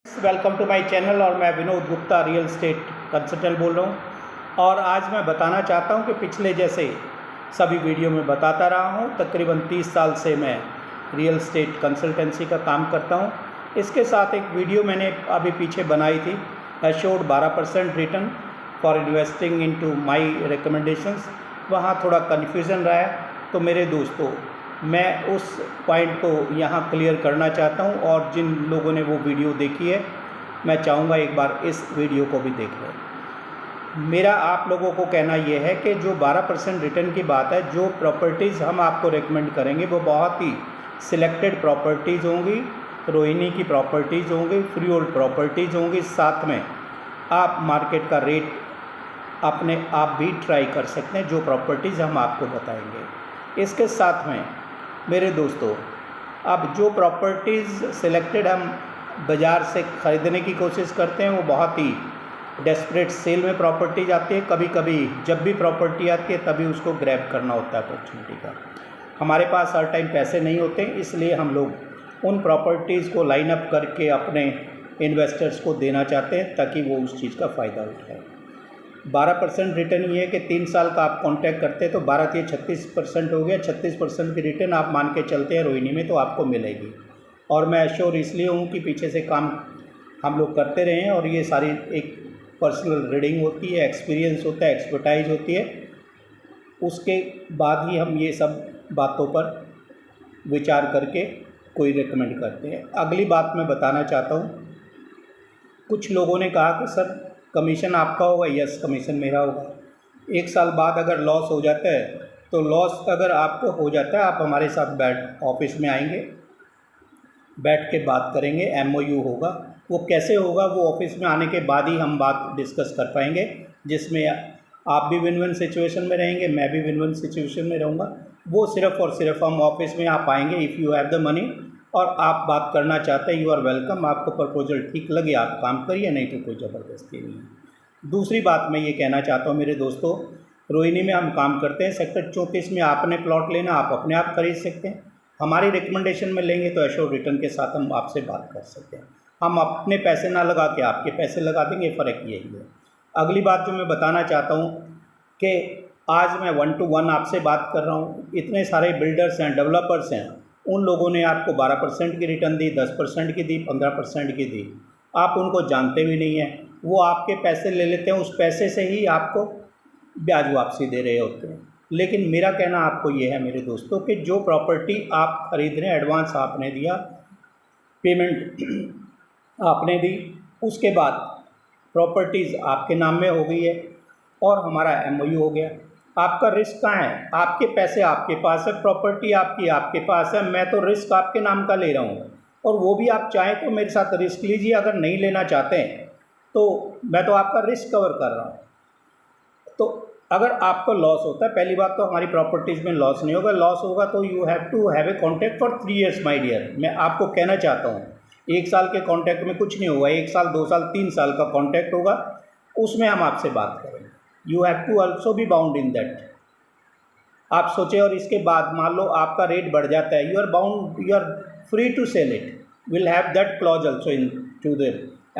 Welcome to my channel. और मैं Vinod Gupta real estate consultant बोल रहा हूँ। और आज मैं बताना चाहता हूँ कि पिछले जैसे सभी वीडियो में बताता रहा हूँ, तकरीबन 30 साल से मैं रियल एस्टेट कंसल्टेंसी का काम करता हूँ। इसके साथ एक वीडियो मैंने अभी पीछे बनाई थी, assured 12% return for investing into my recommendations. वहाँ थोड़ा कन्फ्यूज़न रहा है, तो मेरे दोस्तों मैं उस पॉइंट को यहाँ क्लियर करना चाहता हूँ। और जिन लोगों ने वो वीडियो देखी है, मैं चाहूँगा एक बार इस वीडियो को भी देख लें। मेरा आप लोगों को कहना ये है कि जो 12% रिटर्न की बात है, जो प्रॉपर्टीज़ हम आपको रेकमेंड करेंगे वो बहुत ही सिलेक्टेड प्रॉपर्टीज़ होंगी, रोहिणी की प्रॉपर्टीज़ होंगी, फ्री होल्ड प्रॉपर्टीज़ होंगी। साथ में आप मार्केट का रेट अपने आप भी ट्राई कर सकते हैं, जो प्रॉपर्टीज़ हम आपको बताएंगे। इसके साथ में मेरे दोस्तों, अब जो प्रॉपर्टीज़ सिलेक्टेड हम बाज़ार से ख़रीदने की कोशिश करते हैं, वो बहुत ही डेस्परेट सेल में प्रॉपर्टीज आती है। कभी कभी जब भी प्रॉपर्टी आती है तभी उसको ग्रैब करना होता है अपॉर्चुनिटी का। हमारे पास हर टाइम पैसे नहीं होते, इसलिए हम लोग उन प्रॉपर्टीज़ को लाइन अप करके अपने इन्वेस्टर्स को देना चाहते हैं ताकि वो उस चीज़ का फ़ायदा उठाए। 12% रिटर्न ये है कि 3 साल का आप कॉन्टैक्ट करते हैं तो 12 ये 36% हो गया। 36% की रिटर्न आप मान के चलते हैं रोहिणी में तो आपको मिलेगी। और मैं एश्योर इसलिए हूँ कि पीछे से काम हम लोग करते रहे हैं और ये सारी एक पर्सनल रीडिंग होती है, एक्सपीरियंस होता है, एक्सपर्टाइज होती है। उसके बाद ही हम ये सब बातों पर विचार करके कोई रिकमेंड करते हैं। अगली बात मैं बताना चाहता हूँ, कुछ लोगों ने कहा कि सर कमीशन आपका होगा। यस, कमीशन मेरा होगा। 1 साल बाद अगर लॉस हो जाता है तो लॉस अगर आपको हो जाता है, आप हमारे साथ ऑफिस में आएंगे, बैठ के बात करेंगे, MOU होगा। वो कैसे होगा, वो ऑफिस में आने के बाद ही हम बात डिस्कस कर पाएंगे, जिसमें आप भी विन विन सिचुएशन में रहेंगे, मैं भी विन विन सिचुएशन में रहूँगा। वो सिर्फ़ और सिर्फ हम ऑफिस में आप आएंगे, if you have the money और आप बात करना चाहते हैं, यू आर वेलकम। आपको प्रपोजल ठीक लगे आप काम करिए, नहीं तो कोई ज़बरदस्ती नहीं है। दूसरी बात मैं ये कहना चाहता हूँ मेरे दोस्तों, रोहिणी में हम काम करते हैं। सेक्टर 34 में आपने प्लॉट लेना, आप अपने आप खरीद सकते हैं। हमारी रिकमेंडेशन में लेंगे तो एश्योर रिटर्न के साथ हम आपसे बात कर सकते हैं। हम अपने पैसे ना लगा के आपके पैसे लगा देंगे, फ़र्क यही है। अगली बात जो मैं बताना चाहता हूँ कि आज मैं 1 to 1 आपसे बात कर रहा हूँ। इतने सारे बिल्डर्स हैं, डेवलपर्स हैं, उन लोगों ने आपको 12% की रिटर्न दी, 10% की दी, 15% की दी। आप उनको जानते भी नहीं हैं, वो आपके पैसे ले लेते हैं, उस पैसे से ही आपको ब्याज वापसी दे रहे होते हैं। लेकिन मेरा कहना आपको ये है मेरे दोस्तों कि जो प्रॉपर्टी आप खरीद रहे हैं, एडवांस आपने दिया, पेमेंट आपने दी, उसके बाद प्रॉपर्टीज़ आपके नाम में हो गई है और हमारा MOU हो गया। आपका रिस्क कहाँ है? आपके पैसे आपके पास है, प्रॉपर्टी आपकी आपके पास है। मैं तो रिस्क आपके नाम का ले रहा हूँ और वो भी आप चाहें तो मेरे साथ रिस्क लीजिए। अगर नहीं लेना चाहते हैं तो मैं तो आपका रिस्क कवर कर रहा हूँ। तो अगर आपको लॉस होता है, पहली बात तो हमारी प्रॉपर्टीज़ में लॉस नहीं होगा। लॉस होगा तो you have to have a contact for 3 years my dear. मैं आपको कहना चाहता हूँ, 1 साल के कॉन्टैक्ट में कुछ नहीं होगा। 1 साल, 2 साल, 3 साल का कॉन्टैक्ट होगा, उसमें हम आपसे बात करेंगे। You have to also be bound in that. आप सोचें और इसके बाद मान लो आपका रेट बढ़ जाता है, you are bound, you are free to sell it. Will have that clause also into the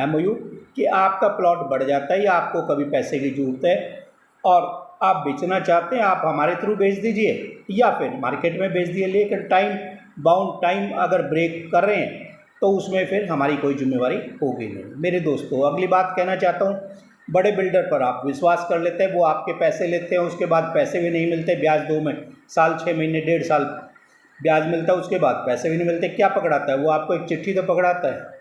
MOU कि आपका प्लॉट बढ़ जाता है या आपको कभी पैसे की जरूरत है और आप बेचना चाहते हैं, आप हमारे थ्रू बेच दीजिए या फिर मार्केट में बेच दिए। लेकिन टाइम बाउंड, टाइम अगर ब्रेक कर रहे हैं तो उसमें फिर हमारी कोई जिम्मेवारी होगी नहीं। मेरे दोस्तों, अगली बात कहना चाहता हूँ, बड़े बिल्डर पर आप विश्वास कर लेते हैं, वो आपके पैसे लेते हैं, उसके बाद पैसे भी नहीं मिलते, ब्याज 2 साल, 6 महीने, 1.5 साल ब्याज मिलता है, उसके बाद पैसे भी नहीं मिलते। क्या पकड़ाता है वो? आपको एक चिट्ठी तो पकड़ाता है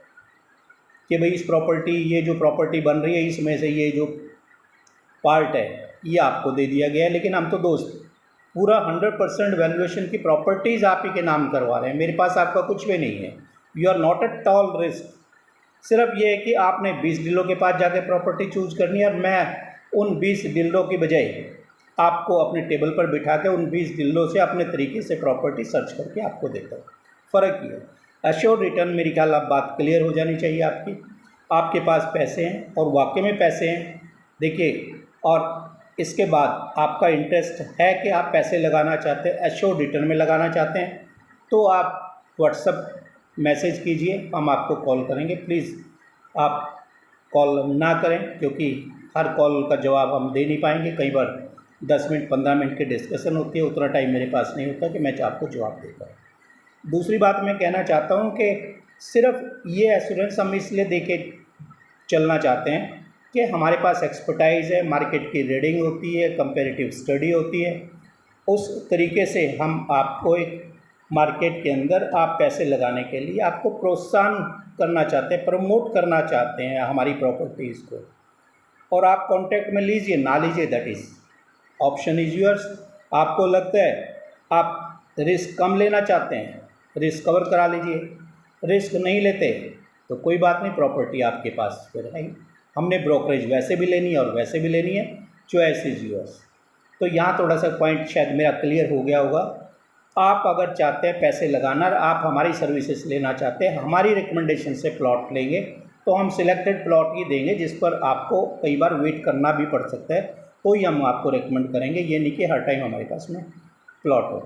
कि भाई इस प्रॉपर्टी, ये जो प्रॉपर्टी बन रही है इसमें से ये जो पार्ट है ये आपको दे दिया गया है। लेकिन हम तो दोस्त पूरा 100% वैल्यूएशन की प्रॉपर्टीज़ आप ही के नाम करवा रहे हैं। मेरे पास आपका कुछ भी नहीं है। You are not at all risk. सिर्फ ये है कि आपने 20 डीलरों के पास जाके प्रॉपर्टी चूज़ करनी है और मैं उन 20 डीलरों की बजाय आपको अपने टेबल पर बिठा के उन 20 डीलरों से अपने तरीके से प्रॉपर्टी सर्च करके आपको देता हूँ। फ़र्क ये है। एश्योर्ड रिटर्न, मेरी ख्याल आप बात क्लियर हो जानी चाहिए आपकी। आपके पास पैसे हैं और वाकई में पैसे हैं, देखिए। और इसके बाद आपका इंटरेस्ट है कि आप पैसे लगाना चाहते हैं, एश्योर्ड रिटर्न में लगाना चाहते हैं, तो आप व्हाट्सएप मैसेज कीजिए, हम आपको कॉल करेंगे। प्लीज़ आप कॉल ना करें, क्योंकि हर कॉल का जवाब हम दे नहीं पाएंगे। कई बार 10 मिनट 15 मिनट की डिस्कशन होती है, उतना टाइम मेरे पास नहीं होता कि मैं आपको जवाब दे पाऊँ। दूसरी बात मैं कहना चाहता हूँ कि सिर्फ ये एश्योरेंस हम इसलिए दे के चलना चाहते हैं कि हमारे पास एक्सपर्टाइज़ है, मार्केट की रीडिंग होती है, कंपेरेटिव स्टडी होती है। उस तरीके से हम आपको एक मार्केट के अंदर आप पैसे लगाने के लिए आपको प्रोत्साहन करना चाहते हैं, प्रमोट करना चाहते हैं हमारी प्रॉपर्टीज़ को। और आप कॉन्टैक्ट में लीजिए ना लीजिए, that is option is yours. आपको लगता है आप रिस्क कम लेना चाहते हैं, रिस्क कवर करा लीजिए। रिस्क नहीं लेते तो कोई बात नहीं, प्रॉपर्टी आपके पास फिर है। हमने ब्रोकरेज वैसे भी लेनी है और वैसे भी लेनी है, चॉइस इज़ योर्स। तो यहाँ थोड़ा सा पॉइंट शायद मेरा क्लियर हो गया होगा। आप अगर चाहते हैं पैसे लगाना और आप हमारी सर्विसेज लेना चाहते हैं, हमारी रिकमेंडेशन से प्लॉट लेंगे, तो हम सिलेक्टेड प्लॉट ही देंगे जिस पर आपको कई बार वेट करना भी पड़ सकता है, तो ही हम आपको रिकमेंड करेंगे। ये नहीं कि हर टाइम हमारे पास में प्लॉट हो।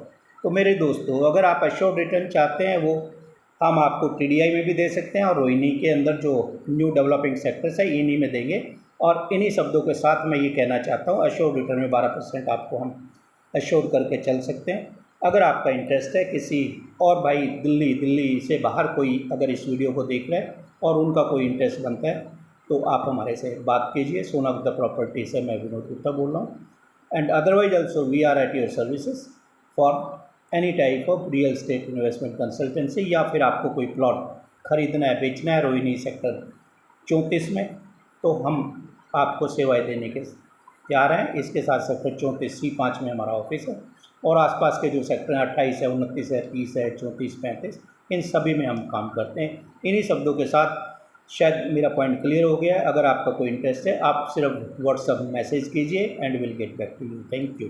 तो मेरे दोस्तों, अगर आप एश्योर्ड रिटर्न चाहते हैं, वो हम आपको TDI में भी दे सकते हैं और रोहिणी के अंदर जो न्यू डेवलपिंग सेक्टर्स है इन्हीं में देंगे। और इन्हीं शब्दों के साथ मैं ये कहना चाहता हूँ, एश्योर्ड रिटर्न में 12% आपको हम एश्योर करके चल सकते हैं। अगर आपका इंटरेस्ट है, किसी और भाई दिल्ली से बाहर कोई अगर इस वीडियो को देख रहे हैं और उनका कोई इंटरेस्ट बनता है, तो आप हमारे से बात कीजिए। सोना गुप्ता प्रॉपर्टी से मैं विनोद गुप्ता बोल रहा हूँ। And otherwise also we are at your services for any type of real estate investment consultancy, या फिर आपको कोई प्लॉट खरीदना है, बेचना है रोहिणी सेक्टर 34 में, तो हम आपको सेवाएं देने के तैयार हैं। इसके साथ सेक्टर 34 C5 में हमारा ऑफिस है, और आसपास के जो सेक्टर हैं 28 है, 29 है, 30 है, 34, 35, इन सभी में हम काम करते हैं। इन्हीं शब्दों के साथ शायद मेरा पॉइंट क्लियर हो गया है। अगर आपका कोई इंटरेस्ट है, आप सिर्फ व्हाट्सएप मैसेज कीजिए and will get back to you. Thank you.